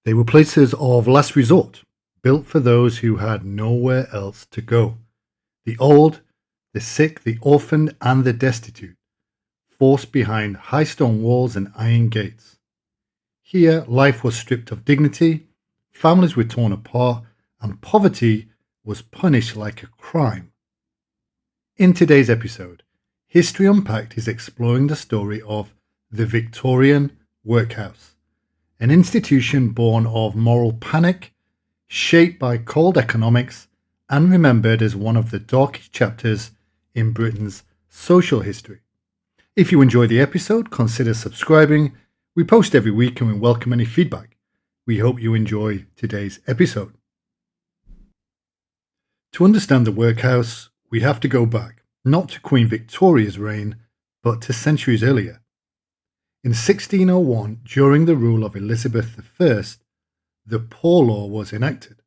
They were places of last resort, built for those who had nowhere else to go. The old, the sick, the orphaned, and the destitute, forced behind high stone walls and iron gates. Here, life was stripped of dignity, families were torn apart, and poverty was punished like a crime. In today's episode, History Unpacked is exploring the story of the Victorian Workhouse, an institution born of moral panic, shaped by cold economics, and remembered as one of the darkest chapters in Britain's social history. If you enjoy the episode, consider subscribing. We post every week and we welcome any feedback. We hope you enjoy today's episode. To understand the workhouse, we have to go back, not to Queen Victoria's reign, but to centuries earlier. In 1601, during the rule of Elizabeth I, the Poor Law was enacted.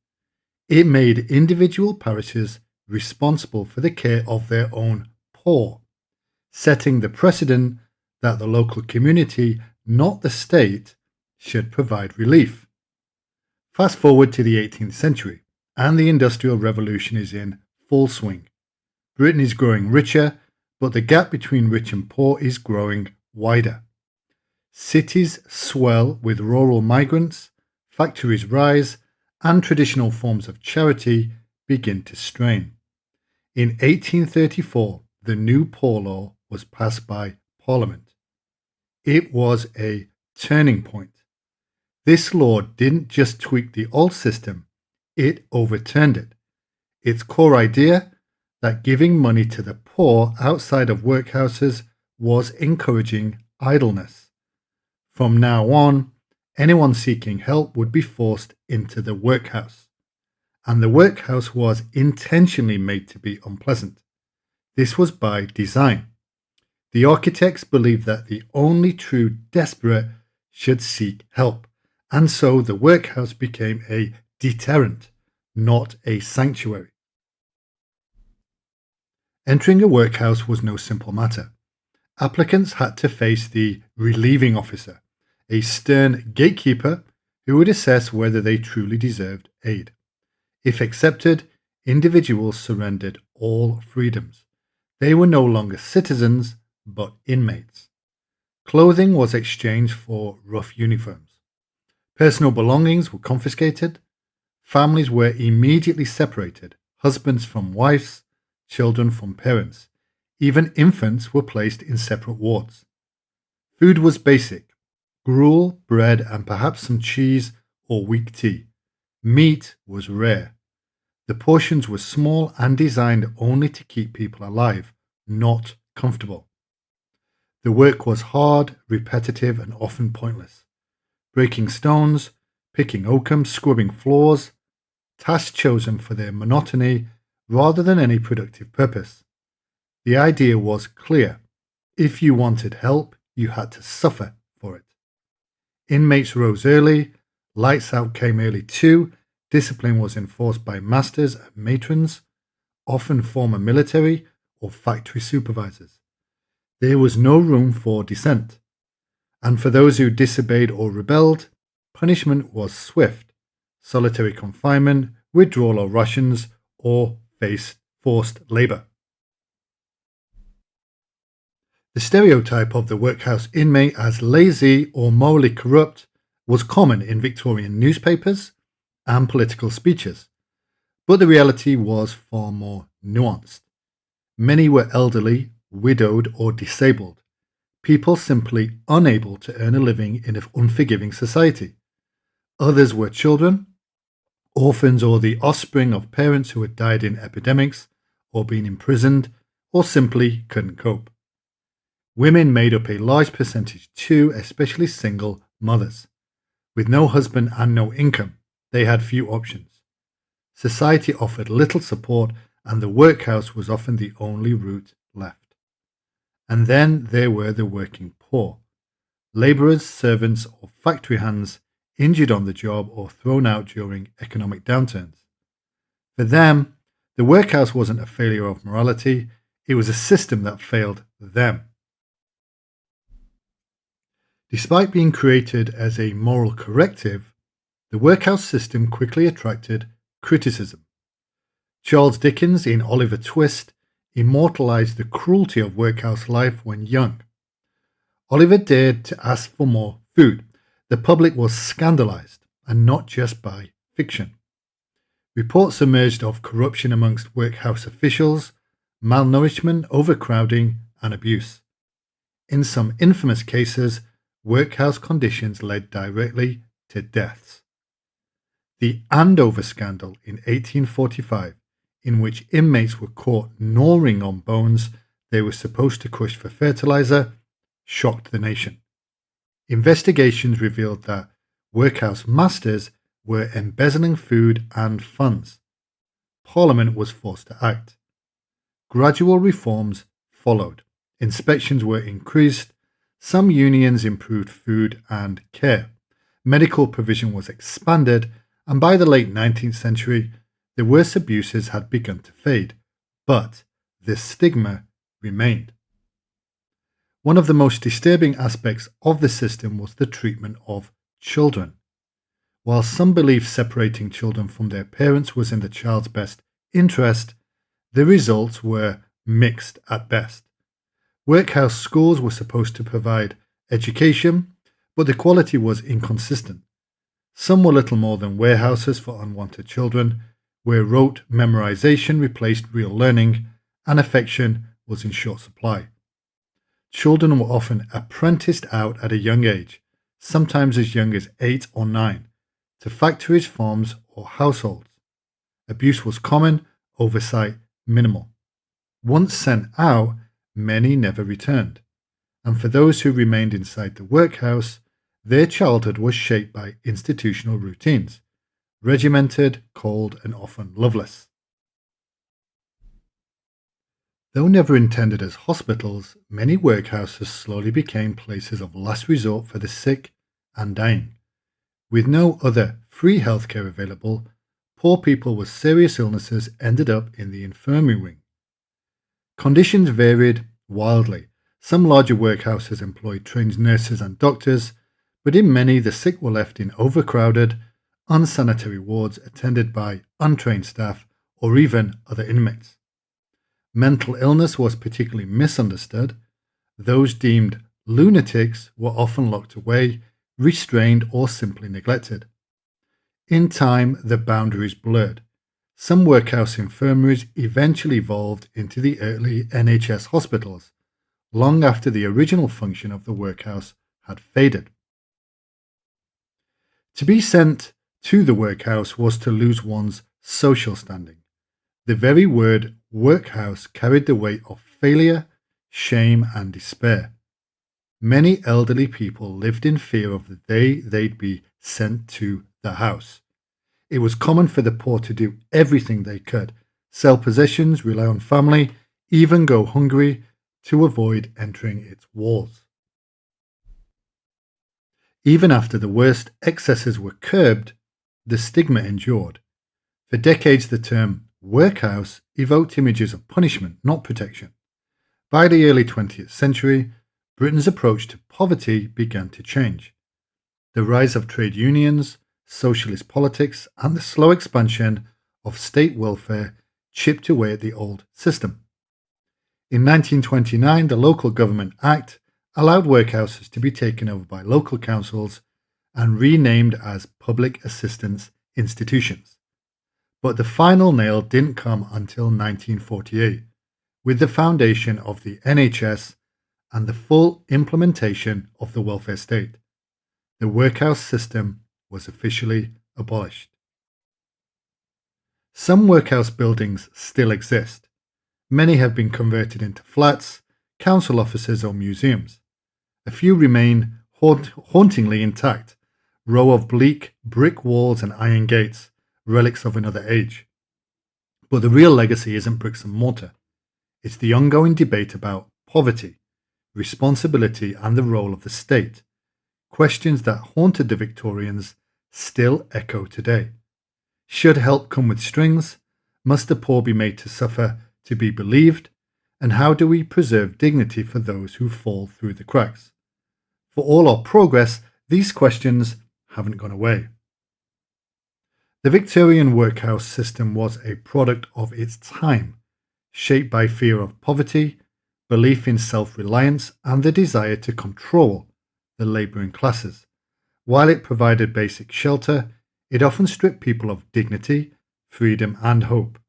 It made individual parishes responsible for the care of their own poor, setting the precedent that the local community, not the state, should provide relief. Fast forward to the 18th century, and the Industrial Revolution is in full swing. Britain is growing richer, but the gap between rich and poor is growing wider. Cities swell with rural migrants, factories rise, and traditional forms of charity begin to strain. In 1834, the new Poor Law was passed by Parliament. It was a turning point. This law didn't just tweak the old system, it overturned it. Its core idea, that giving money to the poor outside of workhouses was encouraging idleness. From now on, anyone seeking help would be forced into the workhouse. And the workhouse was intentionally made to be unpleasant. This was by design. The architects believed that the only true desperate should seek help, and so the workhouse became a deterrent, not a sanctuary. Entering a workhouse was no simple matter. Applicants had to face the relieving officer, a stern gatekeeper who would assess whether they truly deserved aid. If accepted, individuals surrendered all freedoms. They were no longer citizens, but inmates. Clothing was exchanged for rough uniforms. Personal belongings were confiscated. Families were immediately separated, husbands from wives, children from parents. Even infants were placed in separate wards. Food was basic: gruel, bread, and perhaps some cheese or weak tea. Meat was rare. The portions were small and designed only to keep people alive, not comfortable. The work was hard, repetitive, and often pointless. Breaking stones, picking oakum, scrubbing floors, tasks chosen for their monotony rather than any productive purpose. The idea was clear. If you wanted help, you had to suffer for it. Inmates rose early, lights out came early too. Discipline was enforced by masters and matrons, often former military or factory supervisors. There was no room for dissent, and for those who disobeyed or rebelled, punishment was swift: solitary confinement, withdrawal of rations, or forced labour. The stereotype of the workhouse inmate as lazy or morally corrupt was common in Victorian newspapers and political speeches, but the reality was far more nuanced. Many were elderly, widowed, or disabled, people simply unable to earn a living in an unforgiving society. Others were children, orphans, or the offspring of parents who had died in epidemics or been imprisoned or simply couldn't cope. Women made up a large percentage too, especially single mothers. With no husband and no income, they had few options. Society offered little support, and the workhouse was often the only route left. And then there were the working poor: labourers, servants, or factory hands injured on the job or thrown out during economic downturns. For them, the workhouse wasn't a failure of morality, it was a system that failed them. Despite being created as a moral corrective, The workhouse system quickly attracted criticism. Charles Dickens, in Oliver Twist, immortalized the cruelty of workhouse life when young. Oliver dared to ask for more food. The public was scandalized, and not just by fiction. Reports emerged of corruption amongst workhouse officials, malnourishment, overcrowding, and abuse. In some infamous cases, workhouse conditions led directly to deaths. The Andover scandal in 1845, in which inmates were caught gnawing on bones they were supposed to crush for fertilizer, shocked the nation. Investigations revealed that workhouse masters were embezzling food and funds. Parliament was forced to act. Gradual reforms followed. Inspections were increased. Some unions improved food and care. Medical provision was expanded, and by the late 19th century, the worst abuses had begun to fade, but this stigma remained. One of the most disturbing aspects of the system was the treatment of children. While some believed separating children from their parents was in the child's best interest, the results were mixed at best. Workhouse schools were supposed to provide education, but the quality was inconsistent. Some were little more than warehouses for unwanted children, where rote memorization replaced real learning, and affection was in short supply. Children were often apprenticed out at a young age, sometimes as young as 8 or 9, to factories, farms, or households. Abuse was common, oversight minimal. Once sent out, many never returned, and for those who remained inside the workhouse, their childhood was shaped by institutional routines, regimented, cold, and often loveless. Though never intended as hospitals, many workhouses slowly became places of last resort for the sick and dying. With no other free healthcare available, poor people with serious illnesses ended up in the infirmary wing. Conditions varied wildly. Some larger workhouses employed trained nurses and doctors, but in many the sick were left in overcrowded, unsanitary wards attended by untrained staff or even other inmates. Mental illness was particularly misunderstood. Those deemed lunatics were often locked away, restrained, or simply neglected. In time, the boundaries blurred. Some workhouse infirmaries eventually evolved into the early NHS hospitals, long after the original function of the workhouse had faded. To be sent to the workhouse was to lose one's social standing. The very word workhouse carried the weight of failure, shame, and despair. Many elderly people lived in fear of the day they'd be sent to the house. It was common for the poor to do everything they could, sell possessions, rely on family, even go hungry to avoid entering its walls. Even after the worst excesses were curbed, the stigma endured. For decades, the term workhouse evoked images of punishment, not protection. By the early 20th century, Britain's approach to poverty began to change. The rise of trade unions, socialist politics, and the slow expansion of state welfare chipped away at the old system. In 1929, the Local Government Act allowed workhouses to be taken over by local councils and renamed as public assistance institutions. But the final nail didn't come until 1948, with the foundation of the NHS and the full implementation of the welfare state. The workhouse system was officially abolished. Some workhouse buildings still exist. Many have been converted into flats, council offices, or museums. A few remain hauntingly intact, row of bleak brick walls and iron gates, relics of another age. But the real legacy isn't bricks and mortar. It's the ongoing debate about poverty, responsibility, and the role of the state. Questions that haunted the Victorians still echo today. Should help come with strings? Must the poor be made to suffer to be believed? And how do we preserve dignity for those who fall through the cracks? For all our progress, these questions haven't gone away. The Victorian workhouse system was a product of its time, shaped by fear of poverty, belief in self-reliance, and the desire to control the labouring classes. While it provided basic shelter, it often stripped people of dignity, freedom, and hope.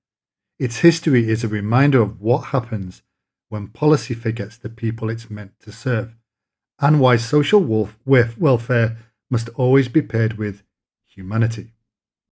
Its history is a reminder of what happens when policy forgets the people it's meant to serve, and why social welfare must always be paired with humanity.